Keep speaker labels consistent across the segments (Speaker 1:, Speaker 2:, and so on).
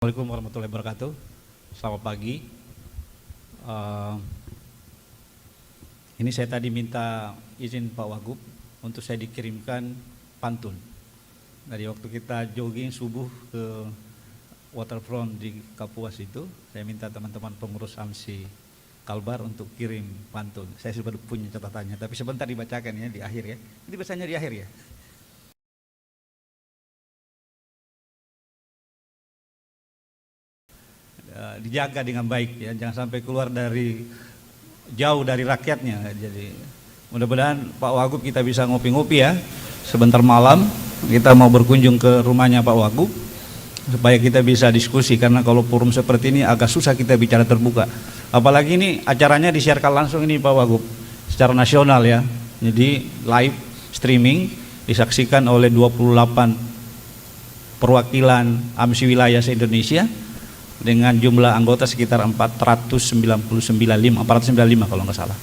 Speaker 1: Assalamualaikum warahmatullahi wabarakatuh. Selamat pagi. Ini saya tadi minta izin Pak Wagub untuk saya dikirimkan pantun. Dari waktu kita jogging subuh ke waterfront di Kapuas itu, saya minta teman-teman pengurus AMSI Kalbar untuk kirim pantun. Saya sudah punya catatannya, tapi sebentar dibacakan ya di akhir ya. Ini biasanya di akhir ya. Dijaga dengan baik ya, jangan sampai keluar jauh dari rakyatnya. Jadi mudah-mudahan Pak Wagub kita bisa ngopi-ngopi ya sebentar malam. Kita mau berkunjung ke rumahnya Pak Wagub supaya kita bisa diskusi, karena kalau forum seperti ini agak susah kita bicara terbuka. Apalagi ini acaranya disiarkan langsung ini Pak Wagub secara nasional ya. Jadi live streaming disaksikan oleh 28 perwakilan AMSI wilayah se-Indonesia dengan jumlah anggota sekitar 495 kalau nggak salah.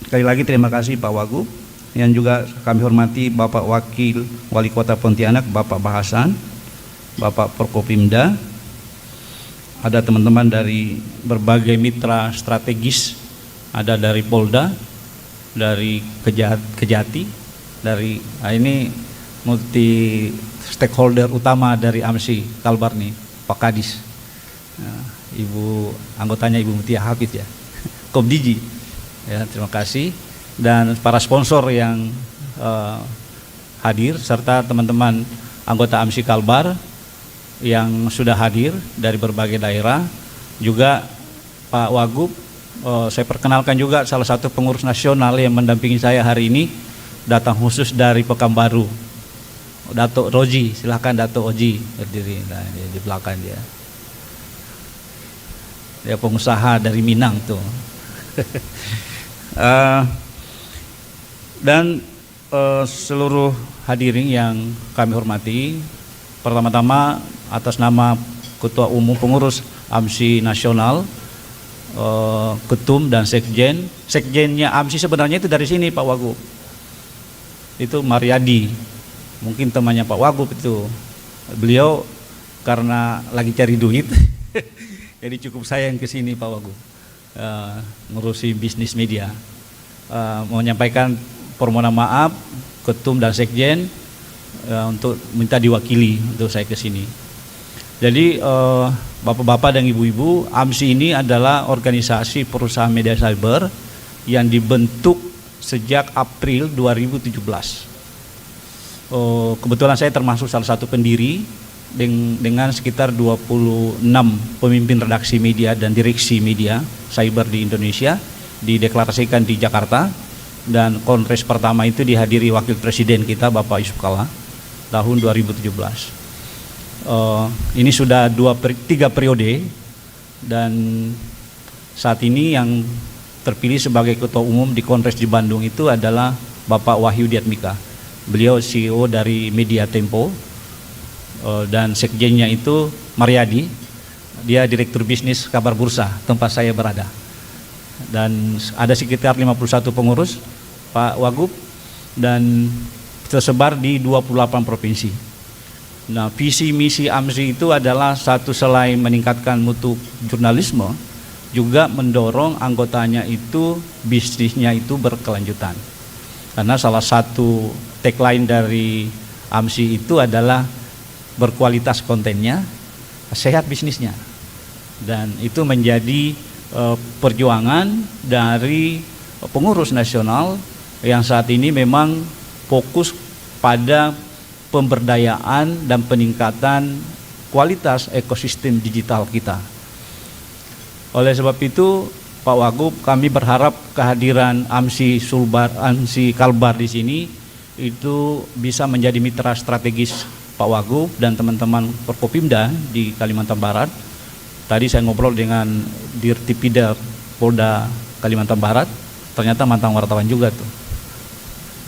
Speaker 1: Sekali lagi terima kasih Pak Wagub, yang juga kami hormati Bapak Wakil Wali Kota Pontianak, Bapak Bahasan, Bapak Forkopimda, ada teman-teman dari berbagai mitra strategis, ada dari Polda, dari Kejati, dari ini multi stakeholder utama dari AMSI Kalbar nih, Pak Kadis, Ibu anggotanya Ibu Mutia Hafid ya, Komdiji ya, terima kasih, dan para sponsor yang hadir serta teman-teman anggota AMSI Kalbar yang sudah hadir dari berbagai daerah. Juga Pak Wagub, saya perkenalkan juga salah satu pengurus nasional yang mendampingi saya hari ini, datang khusus dari Pekanbaru, Dato Roji. Silahkan Dato Oji berdiri, nah, di belakang dia. Dia pengusaha dari Minang tuh. Dan seluruh hadirin yang kami hormati, pertama-tama atas nama Ketua Umum Pengurus AMSI Nasional, Ketum dan Sekjen. Sekjennya AMSI sebenarnya itu dari sini Pak Wagub, itu Mariadi. Mungkin temannya Pak Wagub itu. Beliau karena lagi cari duit jadi cukup saya yang kesini Pak Wagub, ngurusi bisnis media. Mau menyampaikan permohonan maaf Ketum dan Sekjen untuk minta diwakili untuk saya kesini. Jadi Bapak-bapak dan Ibu-ibu, AMSI ini adalah organisasi perusahaan media cyber yang dibentuk sejak April 2017. Kebetulan saya termasuk salah satu pendiri dengan sekitar 26 pemimpin redaksi media dan direksi media cyber di Indonesia, dideklarasikan di Jakarta, dan kongres pertama itu dihadiri Wakil Presiden kita Bapak Yusuf Kalla tahun 2017. Ini sudah 3 periode, dan saat ini yang terpilih sebagai Ketua Umum di kongres di Bandung itu adalah Bapak Wahyu Diatmika. Beliau CEO dari Media Tempo, dan sekjennya itu Mariadi, dia direktur bisnis Kabar Bursa tempat saya berada. Dan ada sekitar 51 pengurus Pak Wagub, dan tersebar di 28 provinsi. Nah, visi misi AMSI itu adalah satu, selain meningkatkan mutu jurnalisme, juga mendorong anggotanya itu bisnisnya itu berkelanjutan. Karena salah satu tagline dari AMSI itu adalah berkualitas kontennya, sehat bisnisnya. Dan itu menjadi perjuangan dari pengurus nasional yang saat ini memang fokus pada pemberdayaan dan peningkatan kualitas ekosistem digital kita. Oleh sebab itu, Pak Wagub, kami berharap kehadiran AMSI Kalbar di sini itu bisa menjadi mitra strategis Pak Wagub dan teman-teman Forkopimda di Kalimantan Barat. Tadi saya ngobrol dengan Dirtipidal Polda Kalimantan Barat, ternyata mantan wartawan juga tuh.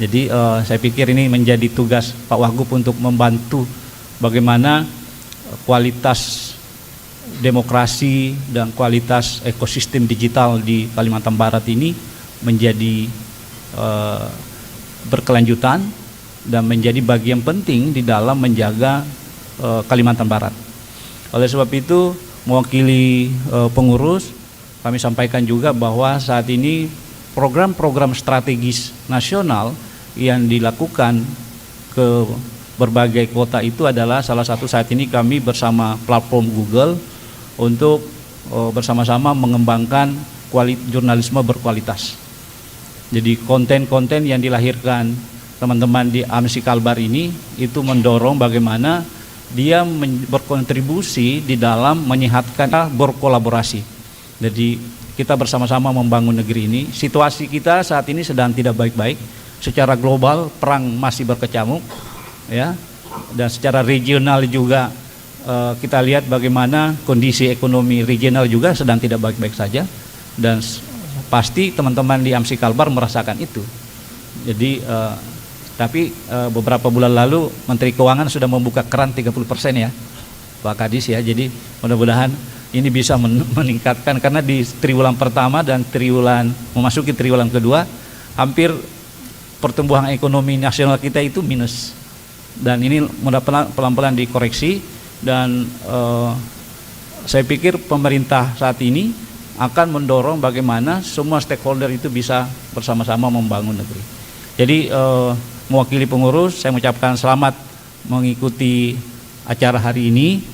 Speaker 1: Jadi saya pikir ini menjadi tugas Pak Wagub untuk membantu bagaimana kualitas demokrasi dan kualitas ekosistem digital di Kalimantan Barat ini menjadi berkelanjutan dan menjadi bagian penting di dalam menjaga Kalimantan Barat. Oleh sebab itu, mewakili pengurus, kami sampaikan juga bahwa saat ini program-program strategis nasional yang dilakukan ke berbagai kota itu adalah salah satu saat ini kami bersama platform Google untuk bersama-sama mengembangkan jurnalisme berkualitas. Jadi konten-konten yang dilahirkan teman-teman di AMSI Kalbar ini itu mendorong bagaimana dia berkontribusi di dalam menyehatkan berkolaborasi. Jadi kita bersama-sama membangun negeri ini. Situasi kita saat ini sedang tidak baik-baik. Secara global perang masih berkecamuk, ya, dan secara regional juga kita lihat bagaimana kondisi ekonomi regional juga sedang tidak baik-baik saja, dan pasti teman-teman di AMSI Kalbar merasakan itu. Jadi tapi beberapa bulan lalu Menteri Keuangan sudah membuka keran 30% ya Pak Kadis ya, jadi mudah-mudahan ini bisa meningkatkan, karena di triwulan pertama dan memasuki triwulan kedua hampir pertumbuhan ekonomi nasional kita itu minus, dan ini mudah-mudahan pelan-pelan dikoreksi. Dan saya pikir pemerintah saat ini akan mendorong bagaimana semua stakeholder itu bisa bersama-sama membangun negeri. Jadi mewakili pengurus, saya mengucapkan selamat mengikuti acara hari ini.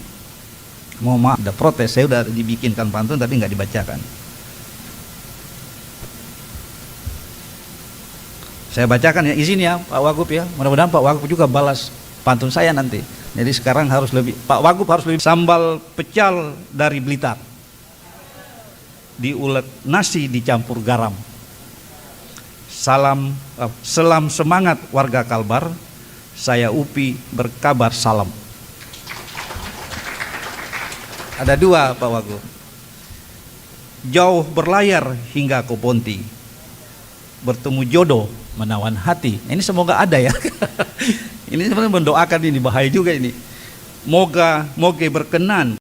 Speaker 1: Mohon maaf, ada protes, saya udah dibikinkan pantun tapi nggak dibacakan. Saya bacakan ya, izin ya Pak Wagub ya, mudah-mudahan Pak Wagub juga balas pantun saya nanti. Jadi sekarang harus lebih, Pak Wagub harus lebih. Sambal pecal dari Blitar, diulek nasi dicampur garam. Selam semangat warga Kalbar, saya Upi berkabar salam. Ada dua Pak Wagub. Jauh berlayar hingga ke Ponti, bertemu jodoh menawan hati. Ini semoga ada ya. Ini sebenarnya mendoakan, ini bahaya juga ini. Moga berkenan